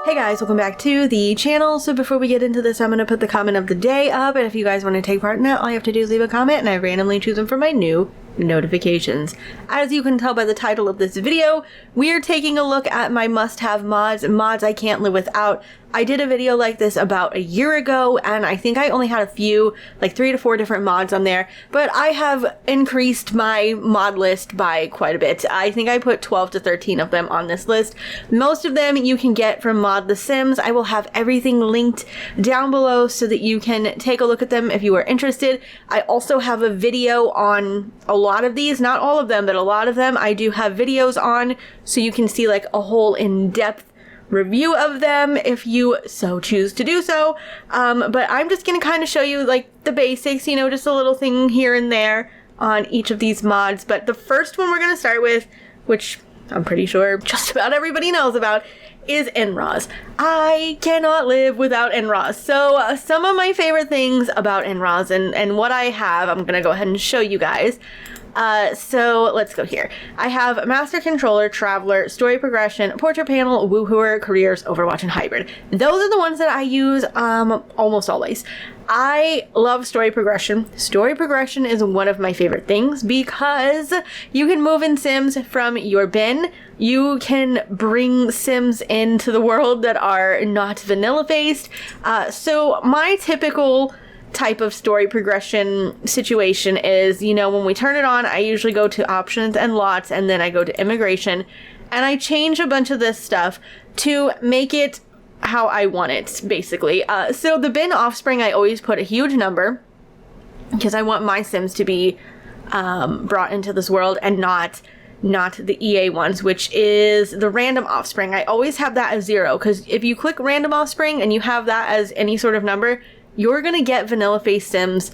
Hey guys, welcome back to the channel. So before we get into this, I'm going to put the comment of the day up, and if you guys want to take part in it, all you have to do is leave a comment and I randomly choose them for my new notifications. As you can tell by the title of this video, we are taking a look at my must-have mods I can't live without. I did a video like this about a year ago, and I think I only had a few, like 3 to 4 different mods on there, but I have increased my mod list by quite a bit. I think I put 12 to 13 of them on this list. Most of them you can get from Mod The Sims. I will have everything linked down below so that you can take a look at them if you are interested. I also have a video on a lot of these, not all of them, but a lot of them I do have videos on, so you can see like a whole in-depth review of them if you so choose to do so. But I'm just gonna kind of show you like the basics, you know, just a little thing here and there on each of these mods. But the first one we're gonna start with, which I'm pretty sure just about everybody knows about, is NROS. I cannot live without NROS. So some of my favorite things about NROS and what I have, I'm gonna go ahead and show you guys. So let's go here. I have Master Controller, Traveler, Story Progression, Portrait Panel, Woohooer, Careers, Overwatch, and Hybrid. Those are the ones that I use almost always. I love Story Progression. Story Progression is one of my favorite things because you can move in Sims from your bin. You can bring Sims into the world that are not vanilla based. So my typical type of story progression situation is, you know, when we turn it on, I usually go to options and lots, and then I go to immigration, and I change a bunch of this stuff to make it how I want it, basically. So the bin offspring, I always put a huge number because I want my Sims to be brought into this world and not the EA ones, which is the random offspring. I always have that as 0 because if you click random offspring and you have that as any sort of number, you're gonna get vanilla face Sims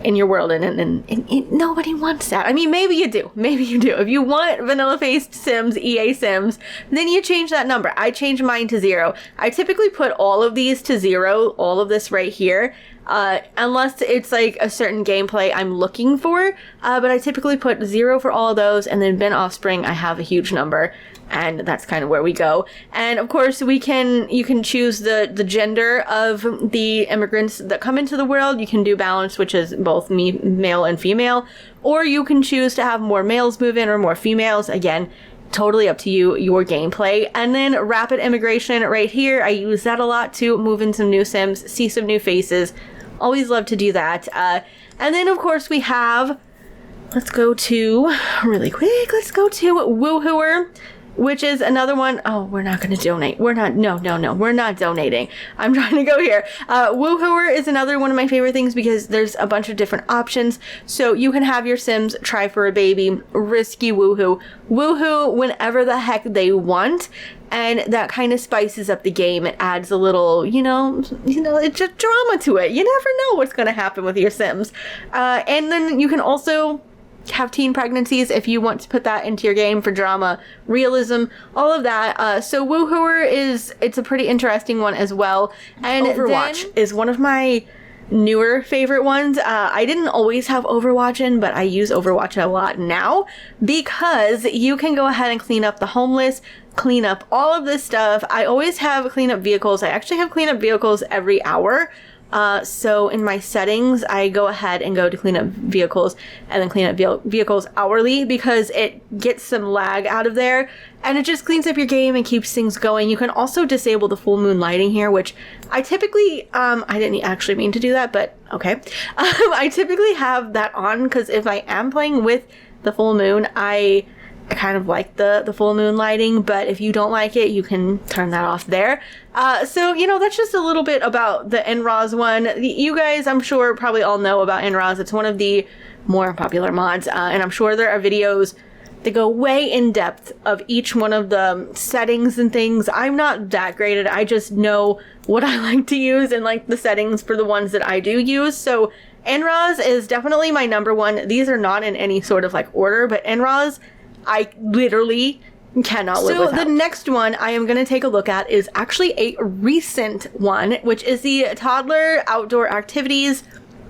in your world, and nobody wants that. I mean, maybe you do. Maybe you do. If you want vanilla faced Sims, EA Sims, then you change that number. I change mine to 0. I typically put all of these to 0, all of this right here, unless it's like a certain gameplay I'm looking for, but I typically put 0 for all of those, and then bin offspring, I have a huge number. And that's kind of where we go. And of course, you can choose the gender of the immigrants that come into the world. You can do balance, which is both male and female, or you can choose to have more males move in or more females. Again, totally up to you, your gameplay. And then rapid immigration right here. I use that a lot to move in some new Sims, see some new faces. Always love to do that. And then of course we have, let's go to Woohooer, which is another one. Oh, we're not going to donate. We're not donating. I'm trying to go here. Woohooer is another one of my favorite things because there's a bunch of different options. So you can have your Sims try for a baby, risky woohoo whenever the heck they want. And that kind of spices up the game. It adds a little, you know, it's just drama to it. You never know what's going to happen with your Sims. And then you can also have teen pregnancies if you want to put that into your game for drama, realism, all of that. So Woohooer it's a pretty interesting one as well. And Overwatch is one of my newer favorite ones. I didn't always have Overwatch in, but I use Overwatch a lot now because you can go ahead and clean up the homeless, clean up all of this stuff. I always have cleanup vehicles. I actually have cleanup vehicles every hour. So in my settings, I go ahead and go to clean up vehicles and then clean up vehicles hourly because it gets some lag out of there and it just cleans up your game and keeps things going. You can also disable the full moon lighting here, which I typically, I didn't actually mean to do that, but okay. I typically have that on because if I am playing with the full moon, I kind of like the full moon lighting, but if you don't like it, you can turn that off there. So, you know, that's just a little bit about the NROS one. You guys, I'm sure, probably all know about NROS. It's one of the more popular mods, and I'm sure there are videos that go way in depth of each one of the settings and things. I'm not that great at it. I just know what I like to use and like the settings for the ones that I do use. So NROS is definitely my number one. These are not in any sort of like order, but NROS, I literally cannot live without. So the next one I am going to take a look at is actually a recent one, which is the Toddler Outdoor Activities.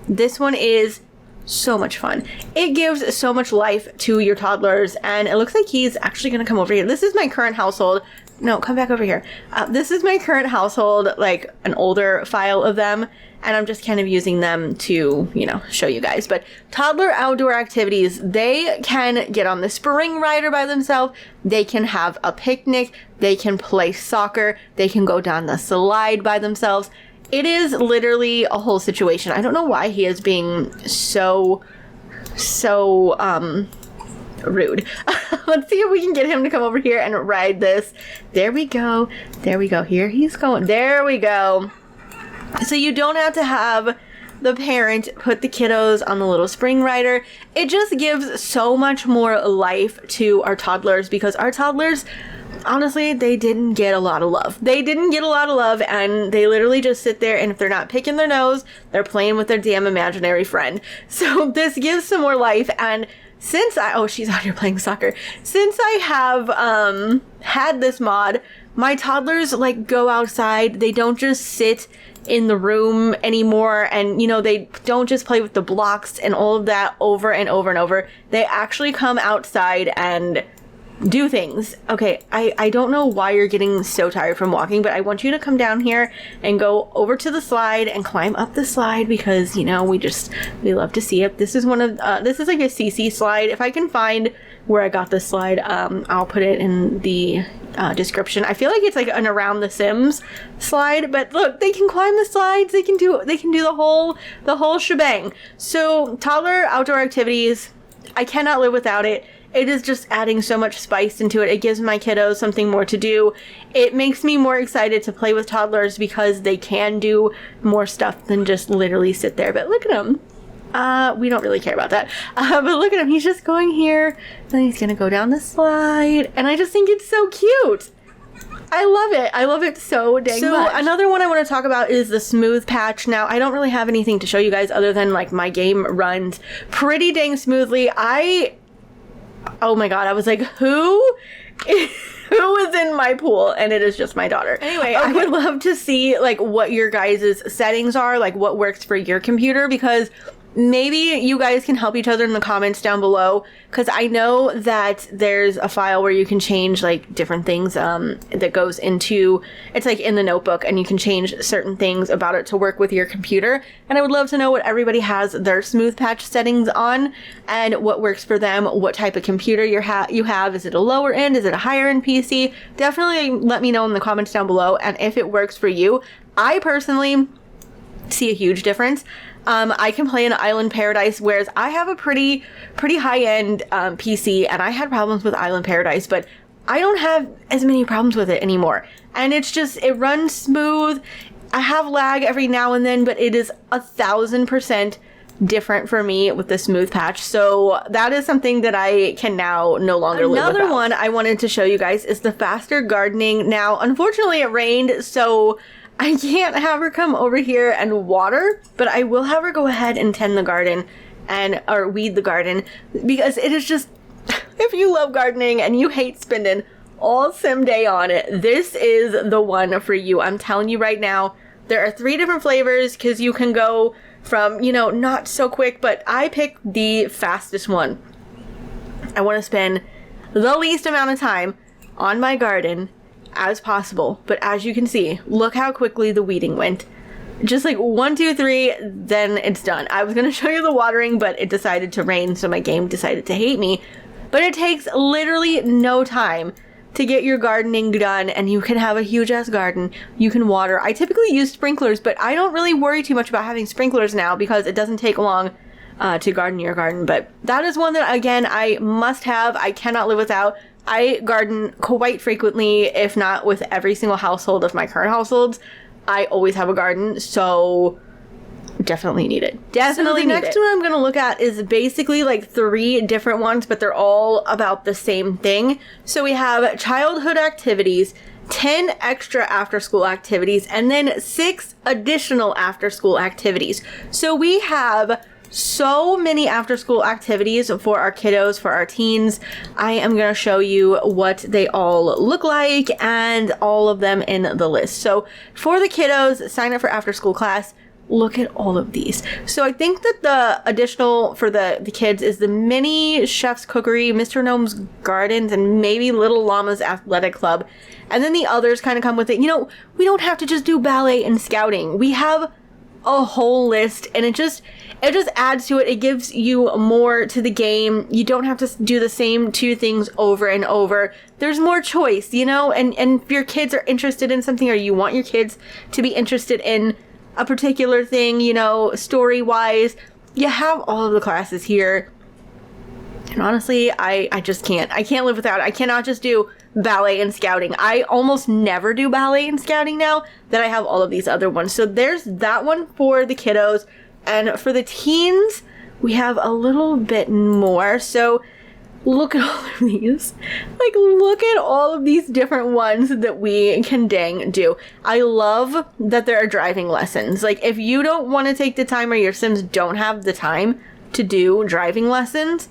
This one is so much fun. It gives so much life to your toddlers, and it looks like he's actually going to come over here. This is my current household. No, come back over here. This is my current household, like an older file of them, and I'm just kind of using them to, you know, show you guys. But toddler outdoor activities, they can get on the spring rider by themselves, they can have a picnic, they can play soccer, they can go down the slide by themselves. It is literally a whole situation. I don't know why he is being so rude. Let's see if we can get him to come over here and ride this. There we go. There we go. Here he's going. There we go. So you don't have to have the parent put the kiddos on the little spring rider. It just gives so much more life to our toddlers, because our toddlers, honestly, they didn't get a lot of love. They didn't get a lot of love, and they literally just sit there, and if they're not picking their nose, they're playing with their damn imaginary friend. So this gives some more life. And since she's out here playing soccer. Since I have had this mod, my toddlers like go outside. They don't just sit in the room anymore, and you know, they don't just play with the blocks and all of that over and over and over. They actually come outside and do things. Okay, I don't know why you're getting so tired from walking, but I want you to come down here and go over to the slide and climb up the slide, because you know, we love to see it. This is one of this is like a CC slide. If I can find where I got this slide, I'll put it in the description. I feel like it's like an Around the Sims slide, but look, they can climb the slides, they can do the whole shebang. So toddler outdoor activities, I cannot live without it. It is just adding so much spice into it. It gives my kiddos something more to do. It makes me more excited to play with toddlers, because they can do more stuff than just literally sit there. But look at him. We don't really care about that. But look at him. He's just going here. Then he's going to go down the slide. And I just think it's so cute. I love it. I love it so dang much. So another one I want to talk about is the smooth patch. Now, I don't really have anything to show you guys other than like my game runs pretty dang smoothly. Oh my god, I was like, who is in my pool? And it is just my daughter. Anyway, I would love to see like what your guys' settings are, like what works for your computer, because maybe you guys can help each other in the comments down below, because I know that there's a file where you can change like different things that goes into, it's like in the notebook, and you can change certain things about it to work with your computer. And I would love to know what everybody has their smooth patch settings on and what works for them, what type of computer you have. Is it a lower end? Is it a higher end PC? Definitely let me know in the comments down below, and if it works for you. I personally see a huge difference. I can play in Island Paradise, whereas I have a pretty high-end PC, and I had problems with Island Paradise, but I don't have as many problems with it anymore. And it's just, it runs smooth. I have lag every now and then, but it is 1000% different for me with the smooth patch. So that is something that I can now no longer live without. Another one I wanted to show you guys is the faster gardening. Now, unfortunately, it rained, so I can't have her come over here and water, but I will have her go ahead and tend the garden or weed the garden, because it is just, if you love gardening and you hate spending all sim day on it, this is the one for you. I'm telling you right now, there are 3 different flavors, because you can go from, you know, not so quick, but I picked the fastest one. I want to spend the least amount of time on my garden as possible, but as you can see, look how quickly the weeding went. Just like 1, 2, 3, then it's done. I was gonna show you the watering, but it decided to rain, so my game decided to hate me. But it takes literally no time to get your gardening done, and you can have a huge ass garden. You can water. I typically use sprinklers, but I don't really worry too much about having sprinklers now, because it doesn't take long to garden your garden. But that is one that, again, I must have. I cannot live without. I garden quite frequently, if not with every single household of my current households. I always have a garden, so definitely need it. Definitely need it. So the next one I'm going to look at is basically like 3 different ones, but they're all about the same thing. So we have childhood activities, 10 extra after-school activities, and then 6 additional after-school activities. So we have so many after-school activities for our kiddos, for our teens. I am going to show you what they all look like and all of them in the list. So for the kiddos, sign up for after-school class. look at all of these. So I think that the additional for the kids is the mini chef's cookery, Mr. Gnome's gardens, and maybe Little Llama's athletic club. And then the others kind of come with it. You know, we don't have to just do ballet and scouting. We have a whole list, and it just adds to it. It gives you more to the game. You don't have to do the same 2 things over and over. There's more choice, you know, and if your kids are interested in something, or you want your kids to be interested in a particular thing, you know, story-wise, you have all of the classes here. And honestly, I just can't. I can't live without it. I cannot just do ballet and scouting. I almost never do ballet and scouting now that I have all of these other ones. So there's that one for the kiddos. And for the teens, we have a little bit more. So look at all of these. Like, look at all of these different ones that we can dang do. I love that there are driving lessons. Like, if you don't want to take the time, or your Sims don't have the time to do driving lessons,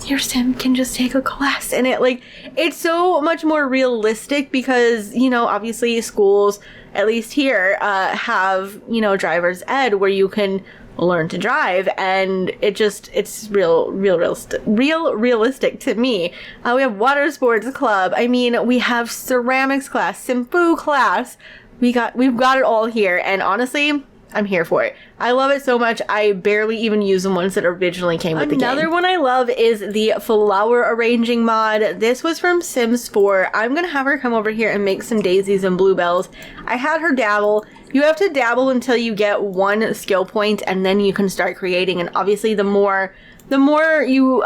your Sim can just take a class in it. Like, it's so much more realistic because, you know, obviously schools, at least here, have, you know, driver's ed where you can learn to drive, and it's realistic to me. We have water sports club. I mean, we have ceramics class, Simfu class. We've got it all here, and honestly, I'm here for it. I love it so much. I barely even use the ones that originally came with the game. Another one I love is the flower arranging mod. This was from Sims 4. I'm gonna have her come over here and make some daisies and bluebells. I had her dabble. You have to dabble until you get 1 skill point, and then you can start creating. And obviously, the more you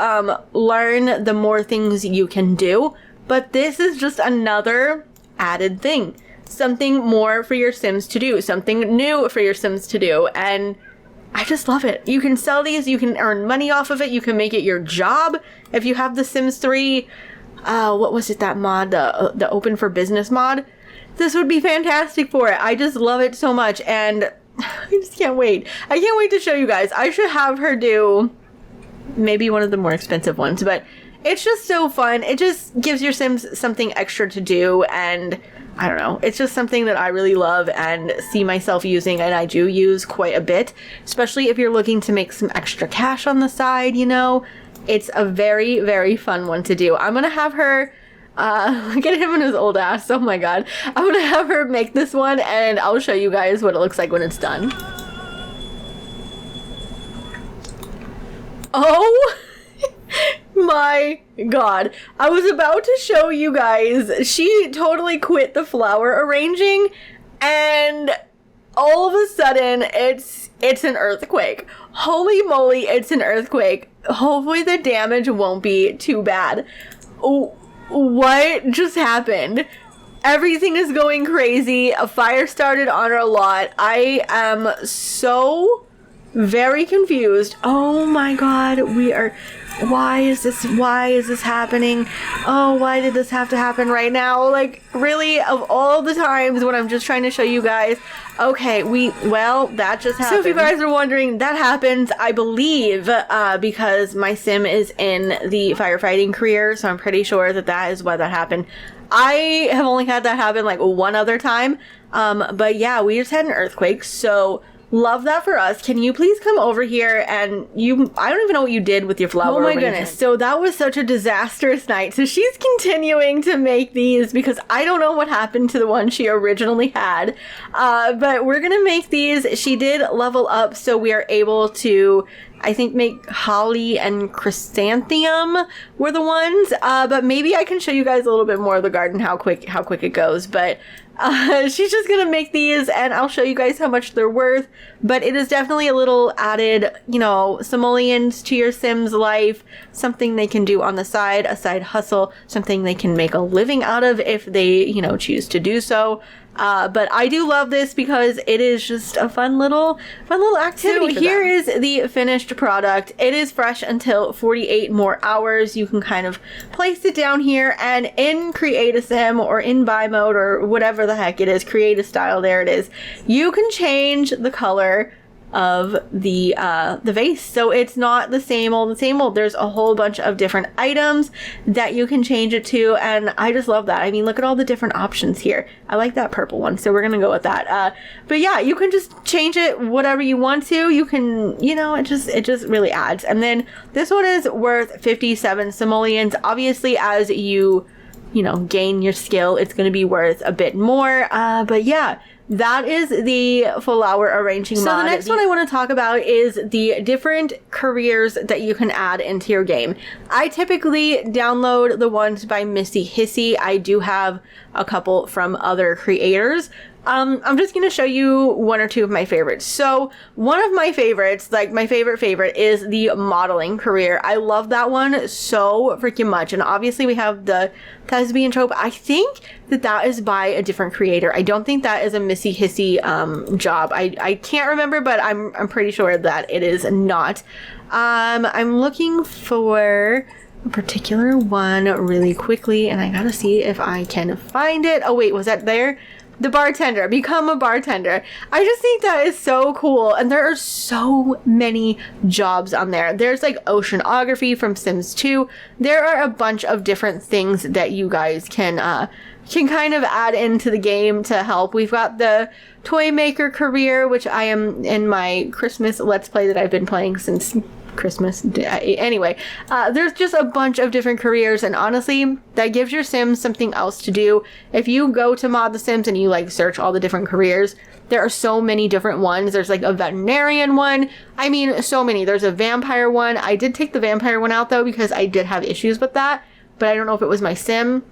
learn, the more things you can do. But this is just another added thing. Something more for your Sims to do, something new for your Sims to do, and I just love it. You can sell these, you can earn money off of it, you can make it your job. If you have the Sims 3, what was it, that mod, the Open for Business mod? This would be fantastic for it. I just love it so much, and I just can't wait. I can't wait to show you guys. I should have her do maybe one of the more expensive ones, but it's just so fun. It just gives your Sims something extra to do, and I don't know. It's just something that I really love and see myself using, and I do use quite a bit, especially if you're looking to make some extra cash on the side, you know. It's a very, very fun one to do. I'm going to have her, look at him and his old ass. Oh my god. I'm going to have her make this one, and I'll show you guys what it looks like when it's done. Oh my god. I was about to show you guys. She totally quit the flower arranging, and all of a sudden it's an earthquake. Holy moly, it's an earthquake. Hopefully the damage won't be too bad. What just happened? Everything is going crazy. A fire started on her lot. I am so very confused. Oh my god, why is this happening? Oh, why did this have to happen right now? Like, really, of all the times when I'm just trying to show you guys, okay, well, that just happened. So if you guys are wondering, that happens, I believe, because my Sim is in the firefighting career, so I'm pretty sure that is why that happened. I have only had that happen like 1 other time, but yeah, we just had an earthquake, so love that for us. Can you please come over here and I don't even know what you did with your flower. Oh my goodness. So that was such a disastrous night. So she's continuing to make these because I don't know what happened to the one she originally had. But we're going to make these. She did level up, so we are able to, I think, make holly and chrysanthemum were the ones. But maybe I can show you guys a little bit more of the garden, how quick it goes. But she's just gonna make these, and I'll show you guys how much they're worth. But it is definitely a little added, you know, simoleons to your Sim's life, something they can do on the side, a side hustle, something they can make a living out of if they, you know, choose to do so. But I do love this because it is just a fun little activity. So here is the finished product. It is fresh until 48 more hours. You can kind of place it down here, and in Create a Sim or in Buy Mode or whatever the heck it is, Create a Style, there it is. You can change the color of the vase. So it's not the same old. There's a whole bunch of different items that you can change it to, and I just love that. I mean, look at all the different options here. I like that purple one, so we're gonna go with that. But yeah, you can just change it whatever you want to. You can, you know, it just really adds. And then this one is worth 57 simoleons. Obviously, as you know, gain your skill, it's going to be worth a bit more. But yeah, that is the flower arranging mod. So the next one I want to talk about is the different careers that you can add into your game. I typically download the ones by Missy Hissy. I do have a couple from other creators. I'm just going to show you one or two of my favorites. So one of my favorites, like my favorite is the modeling career. I love that one so freaking much. And obviously we have the thespian trope. I think that is by a different creator. I don't think that is a Missy Hissy job. I can't remember, but I'm pretty sure that it is not. I'm looking for a particular one really quickly, and I gotta see if I can find it. Oh wait, was that there? The bartender, become a bartender. I just think that is so cool. And there are so many jobs on there. There's like oceanography from Sims 2. There are a bunch of different things that you guys can kind of add into the game to help. We've got the toy maker career, which I am in my Christmas Let's Play that I've been playing since Christmas. Anyway, there's just a bunch of different careers, and honestly, that gives your Sims something else to do. If you go to Mod the Sims and you like search all the different careers, there are so many different ones. There's like a veterinarian one. I mean, so many. There's a vampire one. I did take the vampire one out though because I did have issues with that, but I don't know if it was my Sim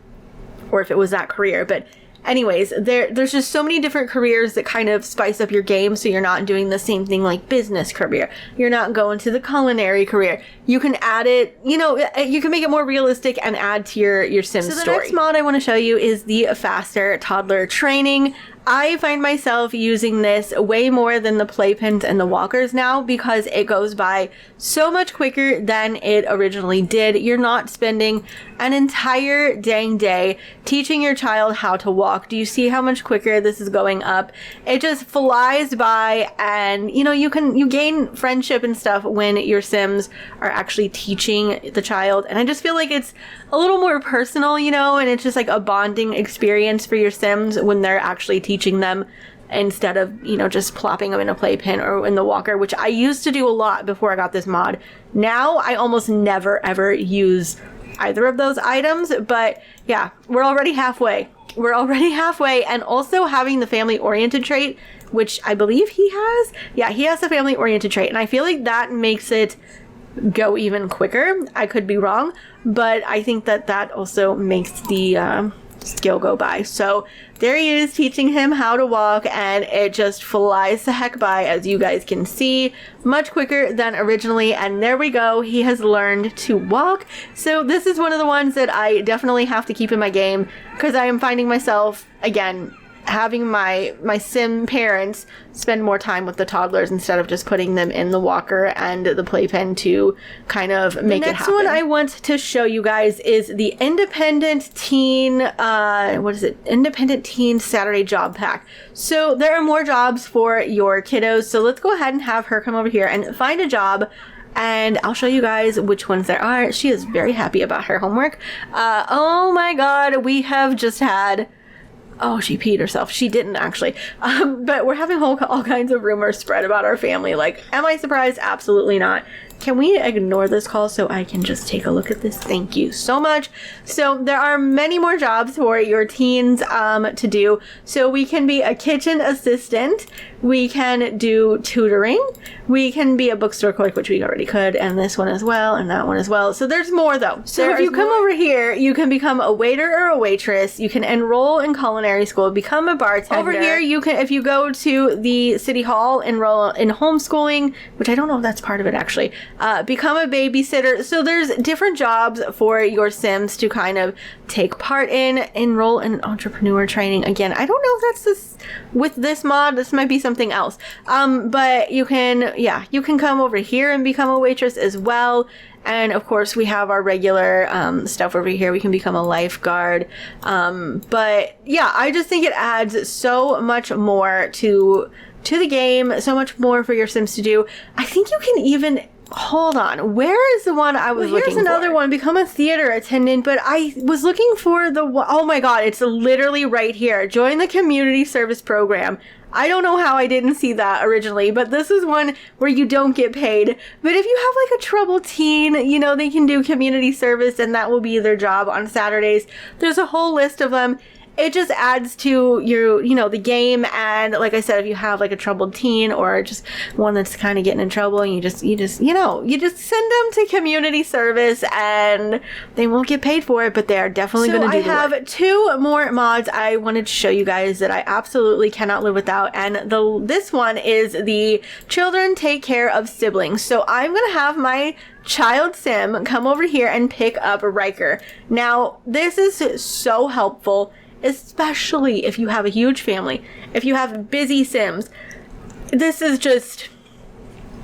or if it was that career. But anyways, there's just so many different careers that kind of spice up your game, so you're not doing the same thing like business career. You're not going to the culinary career. You can add it, you know, you can make it more realistic and add to your Sim story. So the next mod I want to show you is the faster toddler training. I find myself using this way more than the playpens and the walkers now because it goes by so much quicker than it originally did. You're not spending an entire dang day teaching your child how to walk. Do you see how much quicker this is going up? It just flies by, and you know, you gain friendship and stuff when your Sims are actually teaching the child. And I just feel like it's a little more personal, you know, and it's just like a bonding experience for your Sims when they're actually teaching them instead of, you know, just plopping them in a playpen or in the walker, which I used to do a lot before I got this mod. Now I almost never ever use either of those items, but yeah, we're already halfway. And also having the family oriented trait, which I believe he has. Yeah, he has the family oriented trait, and I feel like that makes it go even quicker. I could be wrong, but I think that also makes the skill go by. So there he is teaching him how to walk, and it just flies the heck by, as you guys can see, much quicker than originally. And there we go, he has learned to walk. So this is one of the ones that I definitely have to keep in my game, because I am finding myself again having my Sim parents spend more time with the toddlers instead of just putting them in the walker and the playpen to kind of make it happen. The next one I want to show you guys is the Independent Teen, Independent Teen Saturday Job Pack. So there are more jobs for your kiddos. So let's go ahead and have her come over here and find a job, and I'll show you guys which ones there are. She is very happy about her homework. Oh my god, we have just had... Oh, she peed herself. She didn't actually. But we're having all kinds of rumors spread about our family. Like, am I surprised? Absolutely not. Can we ignore this call so I can just take a look at this? Thank you so much. So there are many more jobs for your teens to do. So we can be a kitchen assistant. We can do tutoring. We can be a bookstore clerk, which we already could, and this one as well, and that one as well. So there's more though. So if you come over here, you can become a waiter or a waitress. You can enroll in culinary school, become a bartender. Over here, you can, if you go to the city hall, enroll in homeschooling, which I don't know if that's part of it actually. Become a babysitter. So there's different jobs for your Sims to kind of take part in. Enroll in entrepreneur training. Again, I don't know if that's this with this mod. This might be something else. But you can, yeah, you can come over here and become a waitress as well. And of course we have our regular stuff over here. We can become a lifeguard. But yeah, I just think it adds so much more to to the game, so much more for your Sims to do. I think you can even... Hold on. Where is the one I was looking for? Here's another one. Become a theater attendant. But I was looking for the one... Oh my god. It's literally right here. Join the community service program. I don't know how I didn't see that originally, but this is one where you don't get paid. But if you have like a troubled teen, you know, they can do community service and that will be their job on Saturdays. There's a whole list of them. It just adds to your, you know, the game. And like I said, if you have like a troubled teen or just one that's kind of getting in trouble, and you just send them to community service and they won't get paid for it, but they're definitely going to do the work. I have 2 more mods I wanted to show you guys that I absolutely cannot live without. And this one is the children take care of siblings. So I'm going to have my child sim come over here and pick up Riker. Now, this is so helpful, especially if you have a huge family, if you have busy Sims. This is just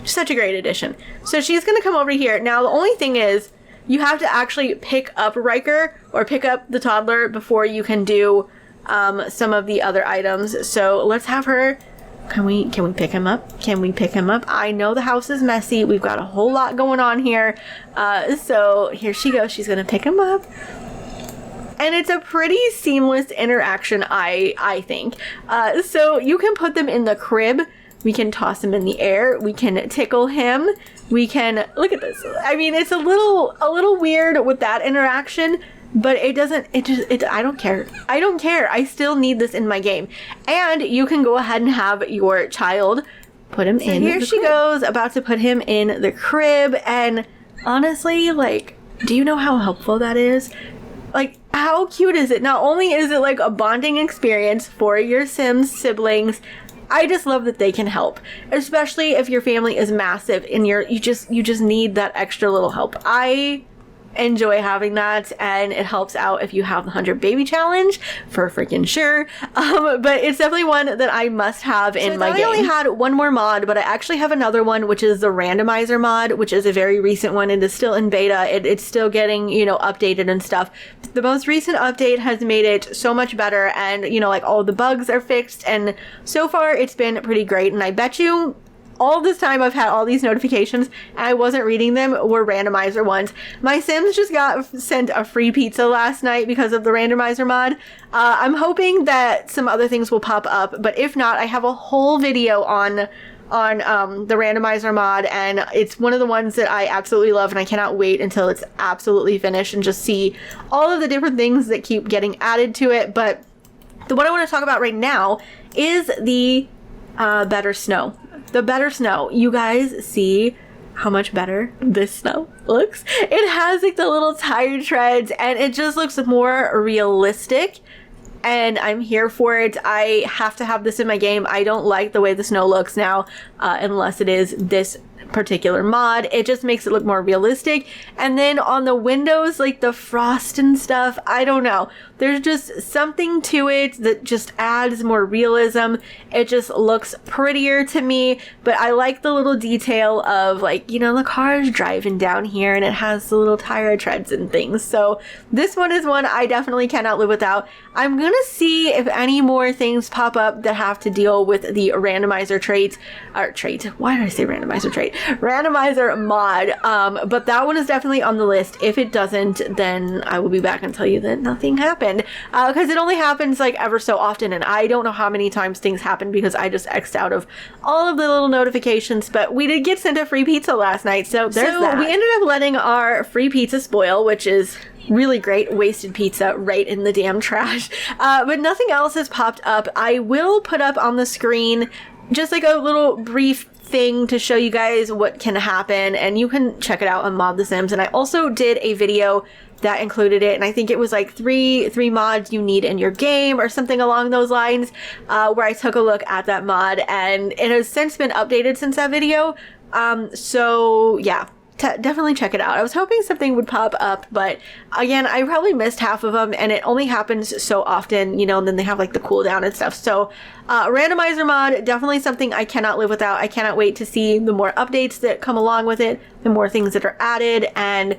such a great addition. So she's going to come over here. Now, the only thing is you have to actually pick up Riker or pick up the toddler before you can do some of the other items. So let's have her. Can we pick him up? Can we pick him up? I know the house is messy. We've got a whole lot going on here. So here she goes. She's going to pick him up. And it's a pretty seamless interaction, I think. So you can put them in the crib. We can toss him in the air. We can tickle him. We can... Look at this. I mean, it's a little weird with that interaction, but it doesn't... I don't care. I don't care. I still need this in my game. And you can go ahead and have your child put him in the crib. Here she goes, about to put him in the crib. And honestly, like, do you know how helpful that is? Like, how cute is it? Not only is it like a bonding experience for your Sims siblings, I just love that they can help, especially if your family is massive and you just need that extra little help. I enjoy having that, and it helps out if you have the 100 baby challenge for freaking sure. But it's definitely one that I must have in my game. I only had one more mod, but I actually have another one, which is the Randomizer mod, which is a very recent one. It is still in beta. It's still getting, you know, updated and stuff. The most recent update has made it so much better, and, you know, like, all the bugs are fixed, and so far it's been pretty great. And I bet you all this time I've had all these notifications and I wasn't reading them were randomizer ones. My Sims just got sent a free pizza last night because of the randomizer mod. I'm hoping that some other things will pop up, but if not, I have a whole video on the randomizer mod, and it's one of the ones that I absolutely love, and I cannot wait until it's absolutely finished and just see all of the different things that keep getting added to it. But the one I want to talk about right now is the better snow. The better snow. You guys see how much better this snow looks? It has like the little tire treads, and it just looks more realistic, and I'm here for it. I have to have this in my game. I don't like the way the snow looks now, unless it is this particular mod. It just makes it look more realistic. And then on the windows, like the frost and stuff, I don't know. There's just something to it that just adds more realism. It just looks prettier to me, but I like the little detail of, like, you know, the car's driving down here and it has the little tire treads and things. So this one is one I definitely cannot live without. I'm gonna see if any more things pop up that have to deal with the randomizer trait. Why did I say randomizer trait? Randomizer mod. But that one is definitely on the list. If it doesn't, then I will be back and tell you that nothing happened. Because it only happens like ever so often, and I don't know how many times things happen because I just X'd out of all of the little notifications. But we did get sent a free pizza last night, so there's that. We ended up letting our free pizza spoil, which is really great. Wasted pizza right in the damn trash. But nothing else has popped up. I will put up on the screen just like a little brief thing to show you guys what can happen, and you can check it out on Mod The Sims. And I also did a video that included it, and I think it was like three mods you need in your game or something along those lines, where I took a look at that mod, and it has since been updated since that video. So yeah, definitely check it out. I was hoping something would pop up, but again, I probably missed half of them, and it only happens so often, you know, and then they have like the cooldown and stuff. So randomizer mod, definitely something I cannot live without. I cannot wait to see the more updates that come along with it, the more things that are added, and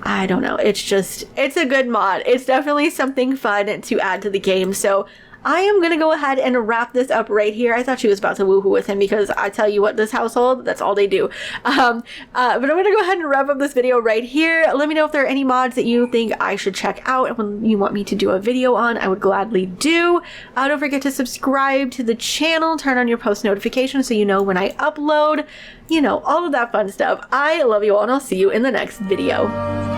I don't know, it's a good mod. It's definitely something fun to add to the game. So I am gonna go ahead and wrap this up right here. I thought she was about to woohoo with him because I tell you what, this household, that's all they do. But I'm gonna go ahead and wrap up this video right here. Let me know if there are any mods that you think I should check out and when you want me to do a video on, I would gladly do. Don't forget to subscribe to the channel, turn on your post notifications so you know when I upload, you know, all of that fun stuff. I love you all and I'll see you in the next video.